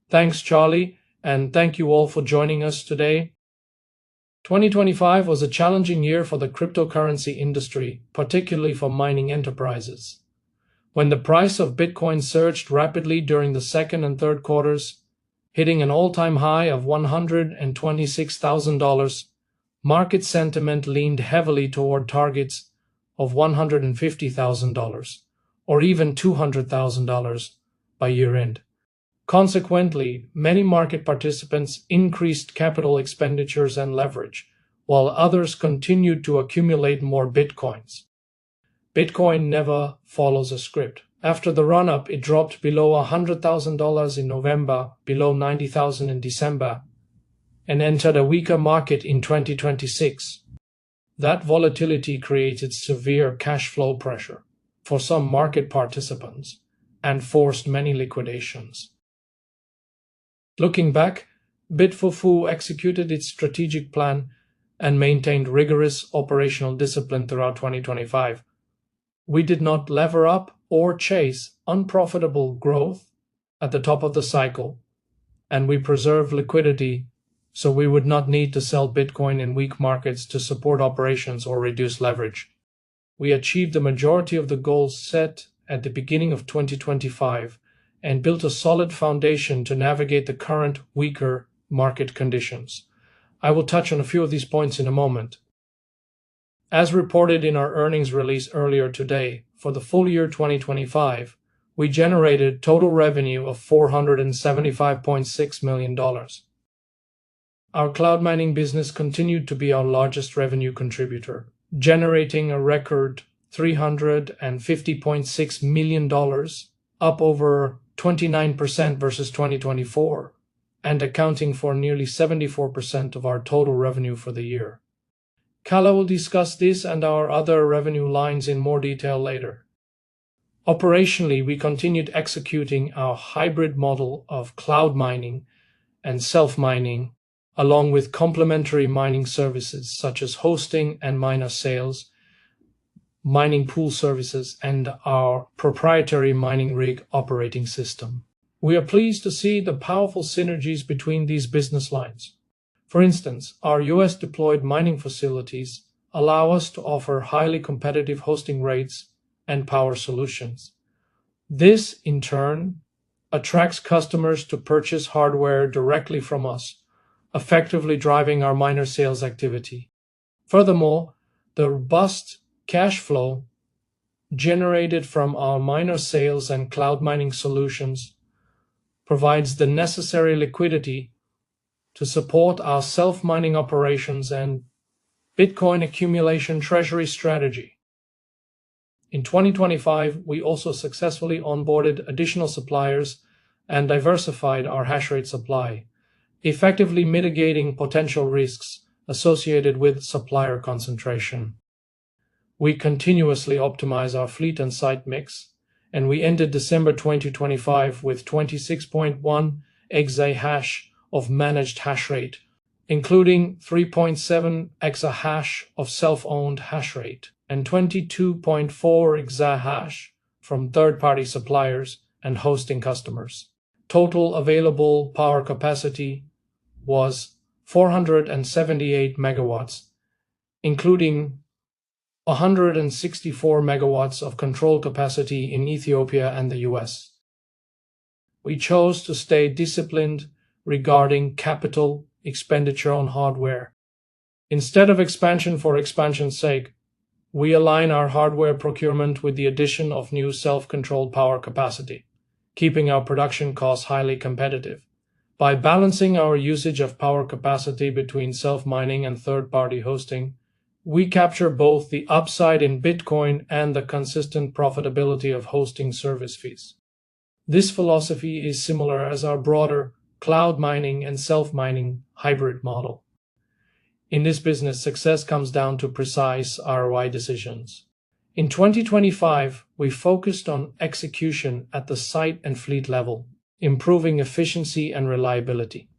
Thanks, Charlie, and thank you all for joining us today. 2025 was a challenging year for the cryptocurrency industry, particularly for mining enterprises. When the price of Bitcoin surged rapidly during the second and third quarters, hitting an all-time high of $126,000, market sentiment leaned heavily toward targets of $150,000 or even $200,000 by year-end. Consequently, many market participants increased capital expenditures and leverage, while others continued to accumulate more Bitcoins. Bitcoin never follows a script. After the run-up, it dropped below $100,000 in November, below $90,000 in December, and entered a weaker market in 2026. That volatility created severe cash flow pressure for some market participants and forced many liquidations. Looking back, BitFuFu executed its strategic plan and maintained rigorous operational discipline throughout 2025. We did not lever up or chase unprofitable growth at the top of the cycle, and we preserved liquidity so we would not need to sell Bitcoin in weak markets to support operations or reduce leverage. We achieved the majority of the goals set at the beginning of 2025 and built a solid foundation to navigate the current weaker market conditions. I will touch on a few of these points in a moment. As reported in our earnings release earlier today, for the full year 2025, we generated total revenue of $475.6 million. Our cloud mining business continued to be our largest revenue contributor, generating a record $350.6 million, up over 29% versus 2024, and accounting for nearly 74% of our total revenue for the year. Kala will discuss this and our other revenue lines in more detail later. Operationally, we continued executing our hybrid model of cloud mining and self-mining, along with complementary mining services such as hosting and miner sales, mining pool services, and our proprietary mining rig operating system. We are pleased to see the powerful synergies between these business lines. For instance, our US deployed mining facilities allow us to offer highly competitive hosting rates and power solutions. This, in turn, attracts customers to purchase hardware directly from us, effectively driving our miner sales activity. Furthermore, the robust cash flow generated from our miner sales and cloud mining solutions provides the necessary liquidity to support our self-mining operations and Bitcoin accumulation treasury strategy. In 2025, we also successfully onboarded additional suppliers and diversified our hash rate supply, effectively mitigating potential risks associated with supplier concentration. We continuously optimize our fleet and site mix, and we ended December 2025 with 26.1 exahash of managed hash rate, including 3.7 exahash of self-owned hash rate and 22.4 exahash from third-party suppliers and hosting customers. Total available power capacity was 478 megawatts, including 164 megawatts of control capacity in Ethiopia and the US. We chose to stay disciplined regarding capital expenditure on hardware. Instead of expansion for expansion's sake, we align our hardware procurement with the addition of new self-controlled power capacity, keeping our production costs highly competitive. By balancing our usage of power capacity between self-mining and third-party hosting, we capture both the upside in Bitcoin and the consistent profitability of hosting service fees. This philosophy is similar as our broader cloud mining and self-mining hybrid model. In this business, success comes down to precise ROI decisions. In 2025, we focused on execution at the site and fleet level, improving efficiency and reliability.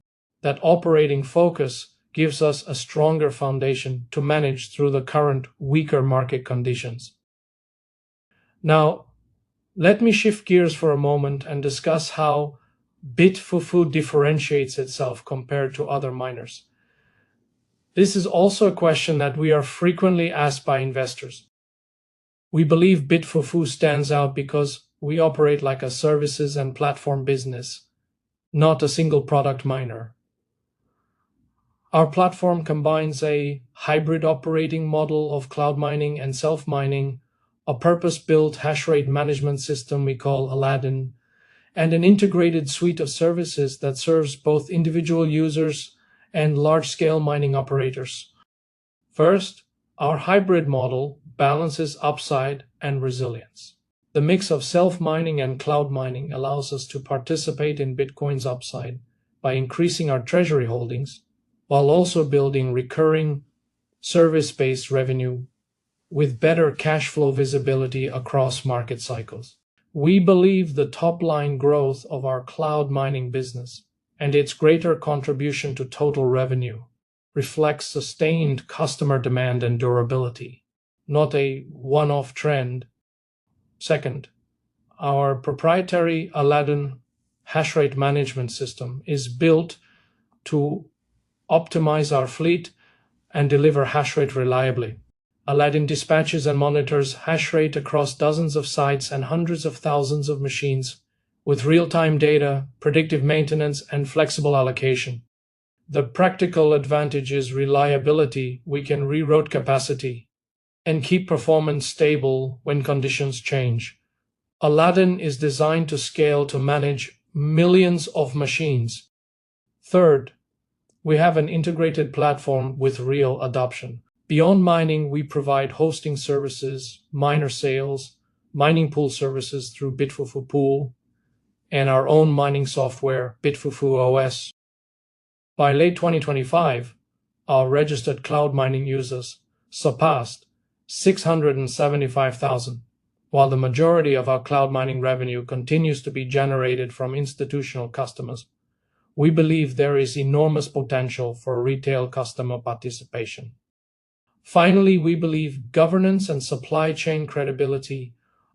That operating focus gives us a stronger foundation to manage through the current weaker market conditions. Now, let me shift gears for a moment and discuss how BitFuFu differentiates itself compared to other miners? This is also a question that we are frequently asked by investors. We believe BitFuFu stands out because we operate like a services and platform business, not a single product miner. Our platform combines a hybrid operating model of cloud mining and self-mining, a purpose-built hash rate management system we call Aladdin, and an integrated suite of services that serves both individual users and large-scale mining operators. First, our hybrid model balances upside and resilience. The mix of self-mining and cloud mining allows us to participate in Bitcoin's upside by increasing our treasury holdings, while also building recurring service-based revenue with better cash flow visibility across market cycles. We believe the top-line growth of our cloud mining business and its greater contribution to total revenue reflects sustained customer demand and durability, not a one-off trend. Second, our proprietary Aladdin hash rate management system is built to optimize our fleet and deliver hash rate reliably. Aladdin dispatches and monitors hash rate across dozens of sites and hundreds of thousands of machines with real-time data, predictive maintenance, and flexible allocation. The practical advantage is reliability. We can reroute capacity and keep performance stable when conditions change. Aladdin is designed to scale to manage millions of machines. Third, we have an integrated platform with real adoption. Beyond mining, we provide hosting services, miner sales, mining pool services through BitFuFu Pool, and our own mining software, BitFuFu OS. By late 2025, our registered cloud mining users surpassed 675,000, while the majority of our cloud mining revenue continues to be generated from institutional customers. We believe there is enormous potential for retail customer participation. Finally, we believe governance and supply chain credibility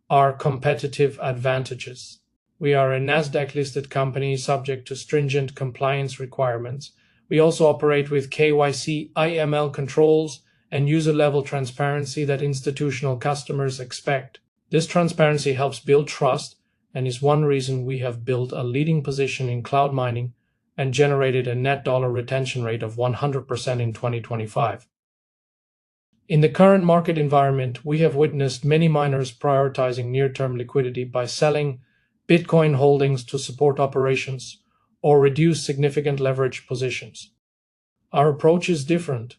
are competitive advantages. We are a Nasdaq-listed company subject to stringent compliance requirements. We also operate with KYC, IML controls, and user-level transparency that institutional customers expect. This transparency helps build trust and is one reason we have built a leading position in cloud mining and generated a net dollar retention rate of 100% in 2025. In the current market environment, we have witnessed many miners prioritizing near-term liquidity by selling Bitcoin holdings to support operations or reduce significant leverage positions. Our approach is different.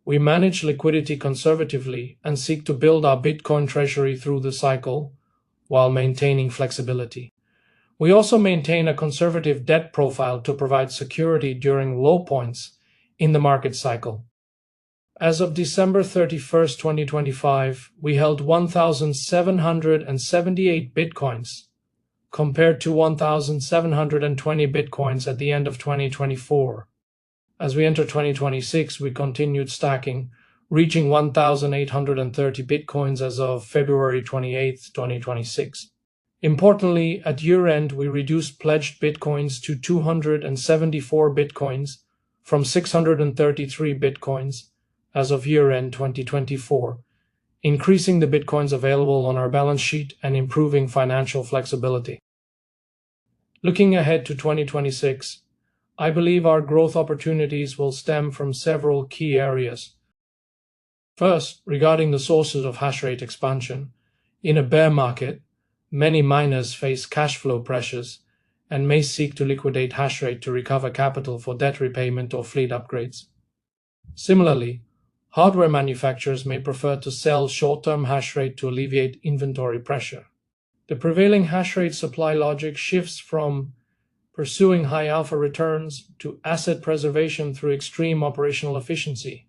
We manage liquidity conservatively and seek to build our Bitcoin treasury through the cycle while maintaining flexibility. We also maintain a conservative debt profile to provide security during low points in the market cycle. As of December 31st, 2025, we held 1,778 Bitcoins, compared to 1,720 Bitcoins at the end of 2024. As we enter 2026, we continued stacking, reaching 1,830 Bitcoins as of February 28, 2026. Importantly, at year-end, we reduced pledged Bitcoins to 274 Bitcoins from 633 Bitcoins as of year-end 2024, increasing the Bitcoins available on our balance sheet and improving financial flexibility. Looking ahead to 2026, I believe our growth opportunities will stem from several key areas. First, regarding the sources of hash rate expansion, in a bear market, many miners face cash flow pressures and may seek to liquidate hash rate to recover capital for debt repayment or fleet upgrades. Similarly, hardware manufacturers may prefer to sell short-term hash rate to alleviate inventory pressure. The prevailing hash rate supply logic shifts from pursuing high alpha returns to asset preservation through extreme operational efficiency.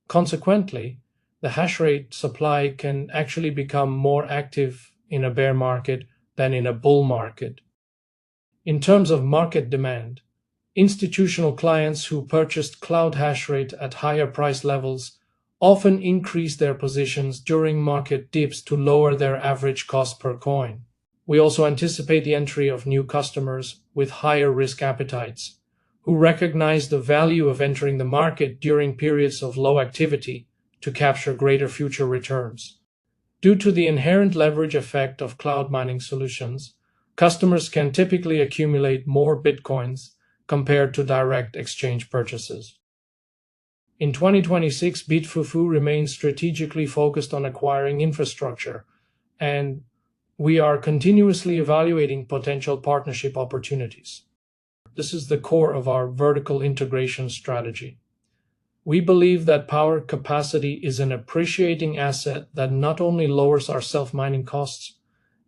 Consequently, the hash rate supply can actually become more active in a bear market than in a bull market. In terms of market demand, institutional clients who purchased cloud hash rate at higher price levels often increase their positions during market dips to lower their average cost per coin. We also anticipate the entry of new customers with higher risk appetites, who recognize the value of entering the market during periods of low activity to capture greater future returns. Due to the inherent leverage effect of cloud mining solutions, customers can typically accumulate more Bitcoins compared to direct exchange purchases. In 2026, BitFuFu remains strategically focused on acquiring infrastructure, and we are continuously evaluating potential partnership opportunities. This is the core of our vertical integration strategy. We believe that power capacity is an appreciating asset that not only lowers our self-mining costs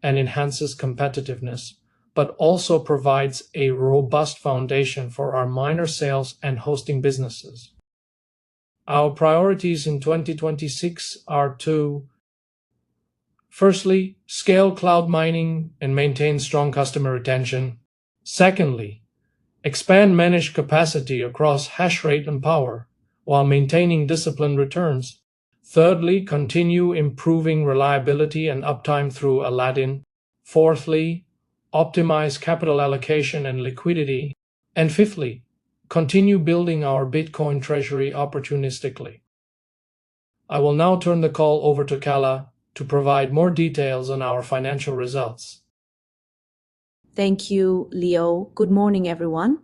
and enhances competitiveness, but also provides a robust foundation for our miner sales and hosting businesses. Our priorities in 2026 are to, firstly, scale cloud mining and maintain strong customer retention. Secondly, expand managed capacity across hash rate and power while maintaining disciplined returns. Thirdly, continue improving reliability and uptime through Aladdin. Fourthly, optimize capital allocation and liquidity. And fifthly, continue building our Bitcoin treasury opportunistically. I will now turn the call over to Kala to provide more details on our financial results. Thank you, Leo. Good morning, everyone.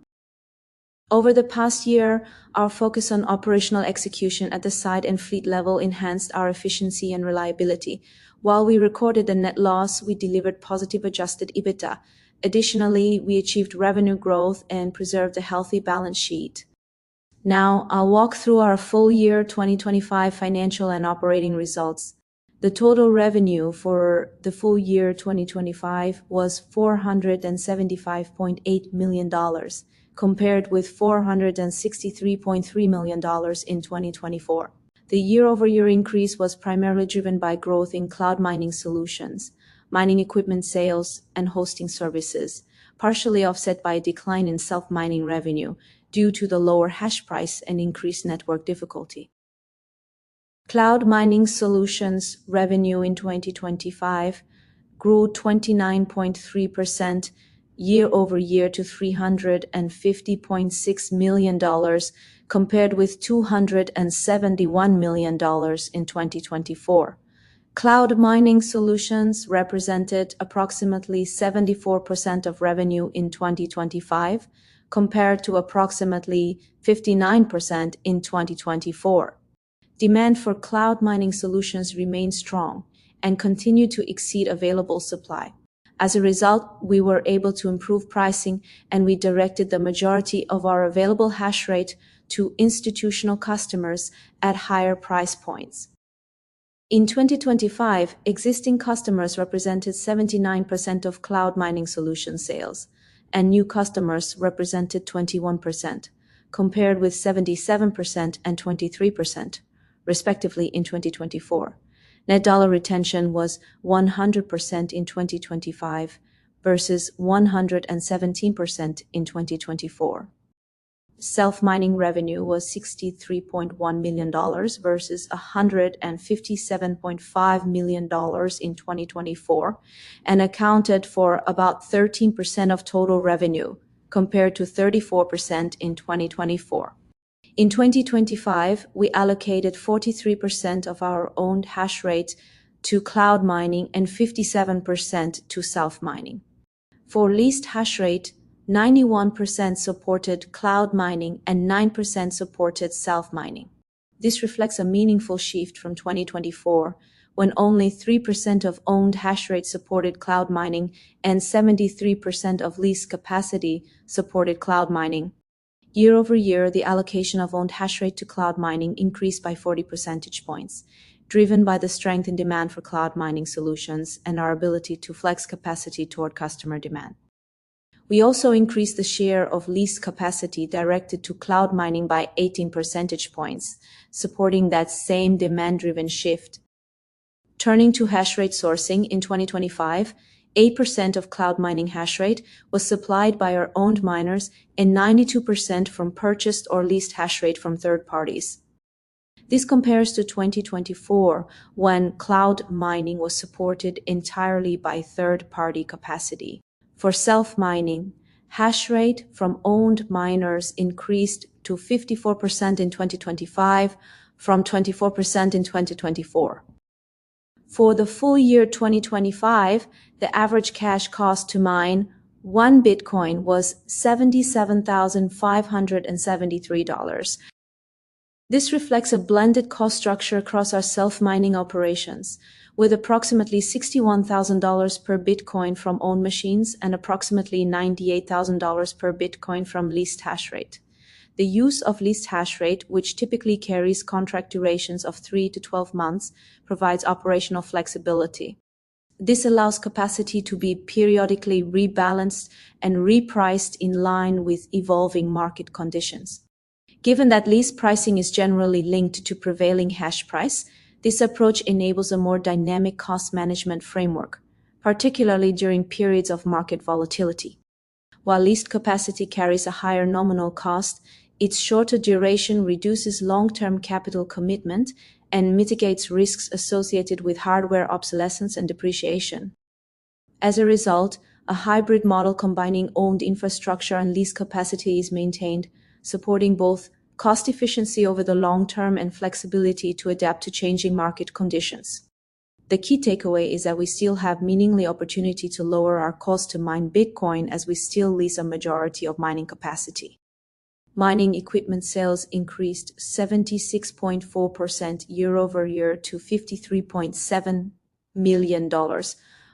Over the past year, our focus on operational execution at the site and fleet level enhanced our efficiency and reliability. While we recorded a net loss, we delivered positive adjusted EBITDA. Additionally, we achieved revenue growth and preserved a healthy balance sheet. Now, I'll walk through our full year 2025 financial and operating results. The total revenue for the full year 2025 was $475.8 million, compared with $463.3 million in 2024. The year-over-year increase was primarily driven by growth in cloud mining solutions, mining equipment sales, and hosting services, partially offset by a decline in self-mining revenue due to the lower hash price and increased network difficulty. Cloud mining solutions revenue in 2025 grew 29.3% year-over-year to $350.6 million, compared with $271 million in 2024. Cloud mining solutions represented approximately 74% of revenue in 2025, compared to approximately 59% in 2024. Demand for cloud mining solutions remained strong and continued to exceed available supply. As a result, we were able to improve pricing, and we directed the majority of our available hash rate to institutional customers at higher price points. In 2025, existing customers represented 79% of cloud mining solution sales, and new customers represented 21%, compared with 77% and 23%, respectively, in 2024. Net dollar retention was 100% in 2025 versus 117% in 2024. Self-mining revenue was $63.1 million versus $157.5 million in 2024 and accounted for about 13% of total revenue, compared to 34% in 2024. In 2025, we allocated 43% of our owned hash rate to cloud mining and 57% to self-mining. For leased hash rate, 91% supported cloud mining and 9% supported self-mining. This reflects a meaningful shift from 2024, when only 3% of owned hash rate supported cloud mining and 73% of leased capacity supported cloud mining. Year-over-year, the allocation of owned hash rate to cloud mining increased by 40 percentage points, driven by the strength in demand for cloud mining solutions and our ability to flex capacity toward customer demand. We also increased the share of leased capacity directed to cloud mining by 18 percentage points, supporting that same demand-driven shift. Turning to hash rate sourcing in 2025, 8% of cloud mining hash rate was supplied by our owned miners and 92% from purchased or leased hash rate from third parties. This compares to 2024, when cloud mining was supported entirely by third-party capacity. For self-mining, hash rate from owned miners increased to 54% in 2025 from 24% in 2024. For the full year 2025, the average cash cost to mine 1 Bitcoin was $77,573. This reflects a blended cost structure across our self-mining operations, with approximately $61,000 per Bitcoin from owned machines and approximately $98,000 per Bitcoin from leased hash rate. The use of leased hash rate, which typically carries contract durations of 3 to 12 months, provides operational flexibility. This allows capacity to be periodically rebalanced and repriced in line with evolving market conditions. Given that lease pricing is generally linked to prevailing hash price, this approach enables a more dynamic cost management framework, particularly during periods of market volatility. While leased capacity carries a higher nominal cost, its shorter duration reduces long-term capital commitment and mitigates risks associated with hardware obsolescence and depreciation. As a result, a hybrid model combining owned infrastructure and leased capacity is maintained, supporting both cost efficiency over the long term and flexibility to adapt to changing market conditions. The key takeaway is that we still have meaningful opportunity to lower our cost to mine Bitcoin as we still lease a majority of mining capacity. Mining equipment sales increased 76.4% year-over-year to $53.7 million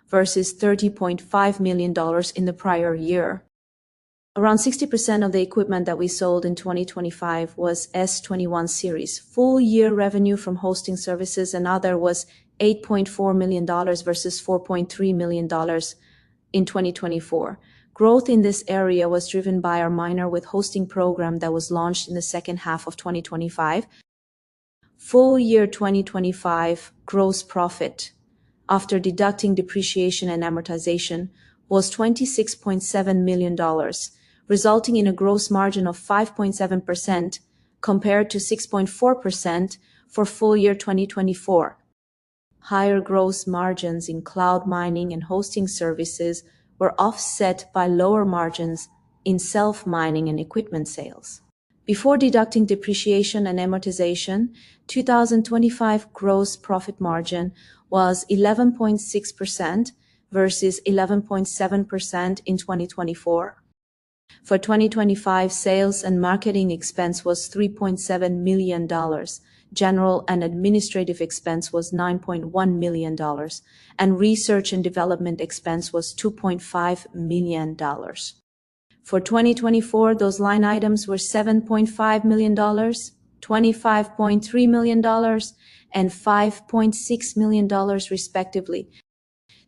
versus $30.5 million in the prior year. Around 60% of the equipment that we sold in 2025 was S21 series. Full year revenue from hosting services and other was $8.4 million versus $4.3 million in 2024. Growth in this area was driven by our miner with hosting program that was launched in the second half of 2025. Full year 2025 gross profit, after deducting depreciation and amortization, was $26.7 million, resulting in a gross margin of 5.7% compared to 6.4% for full year 2024. Higher gross margins in cloud mining and hosting services were offset by lower margins in self-mining and equipment sales. Before deducting depreciation and amortization, 2025 gross profit margin was 11.6% versus 11.7% in 2024. For 2025, sales and marketing expense was $3.7 million. General and administrative expense was $9.1 million, and research and development expense was $2.5 million. For 2024, those line items were $7.5 million, $25.3 million, and $5.6 million respectively.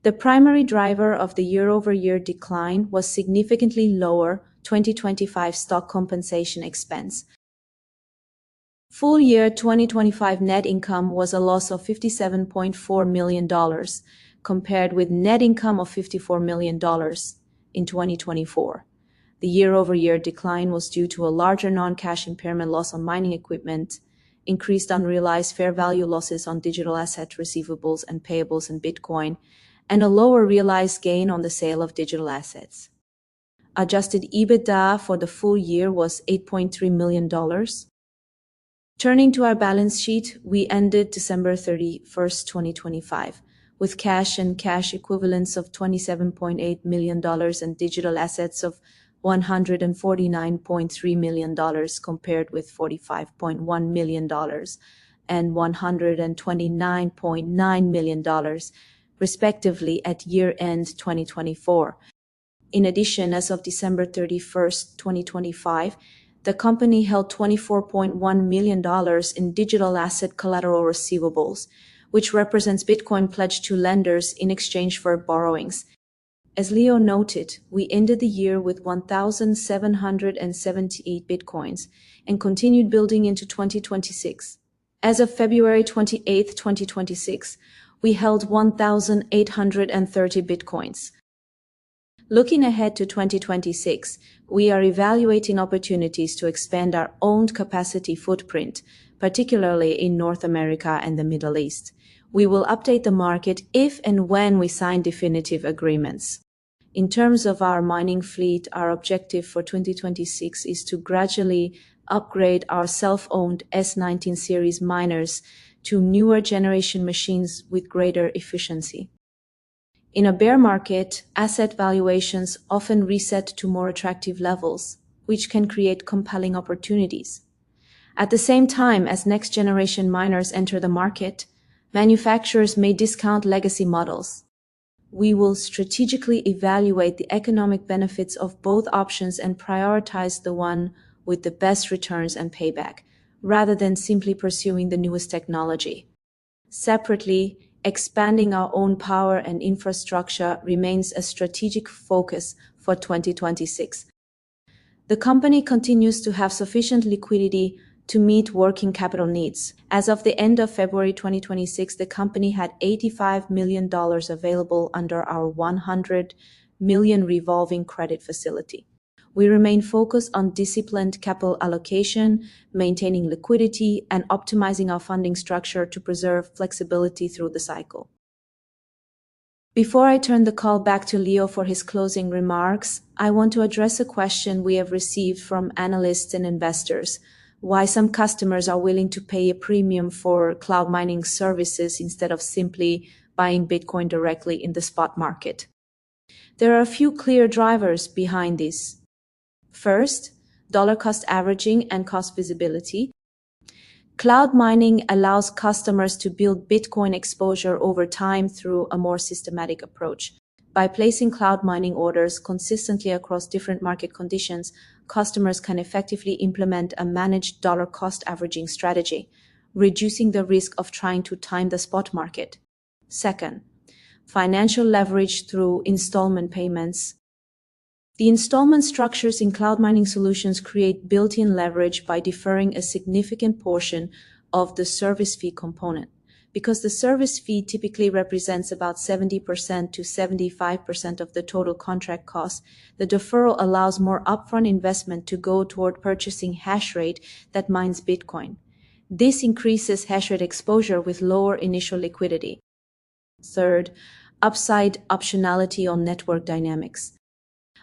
The primary driver of the year-over-year decline was significantly lower 2025 stock compensation expense. Full year 2025 net income was a loss of $57.4 million, compared with net income of $54 million in 2024. The year-over-year decline was due to a larger non-cash impairment loss on mining equipment, increased unrealized fair value losses on digital asset receivables and payables in Bitcoin, and a lower realized gain on the sale of digital assets. Adjusted EBITDA for the full year was $8.3 million. Turning to our balance sheet, we ended December 31st, 2025, with cash and cash equivalents of $27.8 million and digital assets of $149.3 million, compared with $45.1 million and $129.9 million, respectively, at year-end 2024. In addition, as of December 31st, 2025, the company held $24.1 million in digital asset collateral receivables, which represents Bitcoin pledged to lenders in exchange for borrowings. As Leo noted, we ended the year with 1,778 Bitcoins and continued building into 2026. As of February 28, 2026, we held 1,830 Bitcoins. Looking ahead to 2026, we are evaluating opportunities to expand our owned capacity footprint, particularly in North America and the Middle East. We will update the market if and when we sign definitive agreements. In terms of our mining fleet, our objective for 2026 is to gradually upgrade our self-owned S19 series miners to newer generation machines with greater efficiency. In a bear market, asset valuations often reset to more attractive levels, which can create compelling opportunities. At the same time as next-generation miners enter the market, manufacturers may discount legacy models. We will strategically evaluate the economic benefits of both options and prioritize the one with the best returns and payback, rather than simply pursuing the newest technology. Separately, expanding our own power and infrastructure remains a strategic focus for 2026. The company continues to have sufficient liquidity to meet working capital needs. As of the end of February 2026, the company had $85 million available under our $100 million revolving credit facility. We remain focused on disciplined capital allocation, maintaining liquidity, and optimizing our funding structure to preserve flexibility through the cycle. Before I turn the call back to Leo for his closing remarks, I want to address a question we have received from analysts and investors: why some customers are willing to pay a premium for cloud mining services instead of simply buying Bitcoin directly in the spot market. There are a few clear drivers behind this. First, dollar cost averaging and cost visibility. Cloud mining allows customers to build Bitcoin exposure over time through a more systematic approach. By placing cloud mining orders consistently across different market conditions, customers can effectively implement a managed dollar cost averaging strategy, reducing the risk of trying to time the spot market. Second, financial leverage through installment payments. The installment structures in cloud mining solutions create built-in leverage by deferring a significant portion of the service fee component. Because the service fee typically represents about 70% to 75% of the total contract cost, the deferral allows more upfront investment to go toward purchasing hash rate that mines Bitcoin. This increases hash rate exposure with lower initial liquidity. Third, upside optionality on network dynamics.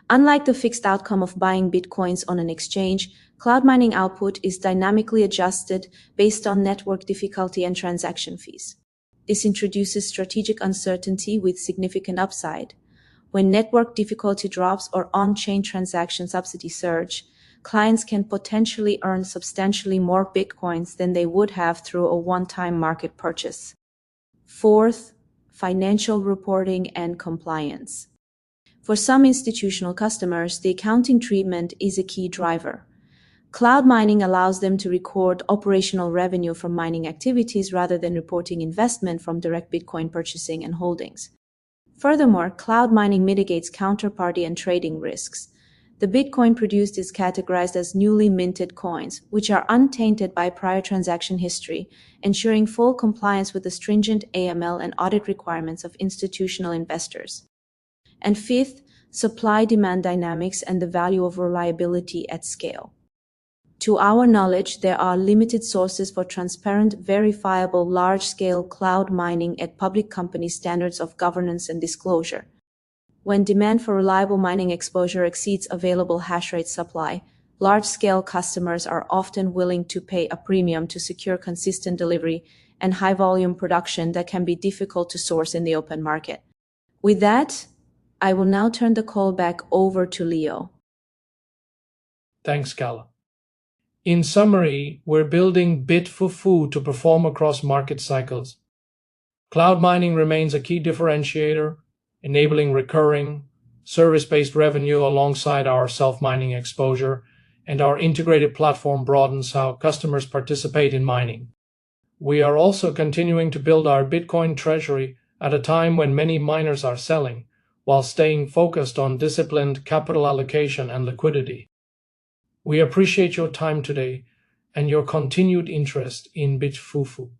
Unlike the fixed outcome of buying Bitcoins on an exchange, cloud mining output is dynamically adjusted based on network difficulty and transaction fees. This introduces strategic uncertainty with significant upside. When network difficulty drops or on-chain transaction subsidy surge, clients can potentially earn substantially more Bitcoins than they would have through a one-time market purchase. Fourth, financial reporting and compliance. For some institutional customers, the accounting treatment is a key driver. Cloud mining allows them to record operational revenue from mining activities rather than reporting investment from direct Bitcoin purchasing and holdings. Furthermore, cloud mining mitigates counterparty and trading risks. The Bitcoin produced is categorized as newly minted coins, which are untainted by prior transaction history, ensuring full compliance with the stringent AML and audit requirements of institutional investors. And fifth, supply-demand dynamics and the value of reliability at scale. To our knowledge, there are limited sources for transparent, verifiable, large-scale cloud mining at public company standards of governance and disclosure. When demand for reliable mining exposure exceeds available hash rate supply, large-scale customers are often willing to pay a premium to secure consistent delivery and high-volume production that can be difficult to source in the open market. With that, I will now turn the call back over to Leo. Thanks, Kala. In summary, we're building BitFuFu to perform across market cycles. Cloud mining remains a key differentiator, enabling recurring, service-based revenue alongside our self-mining exposure, and our integrated platform broadens how customers participate in mining. We are also continuing to build our Bitcoin treasury at a time when many miners are selling, while staying focused on disciplined capital allocation and liquidity. We appreciate your time today and your continued interest in BitFuFu.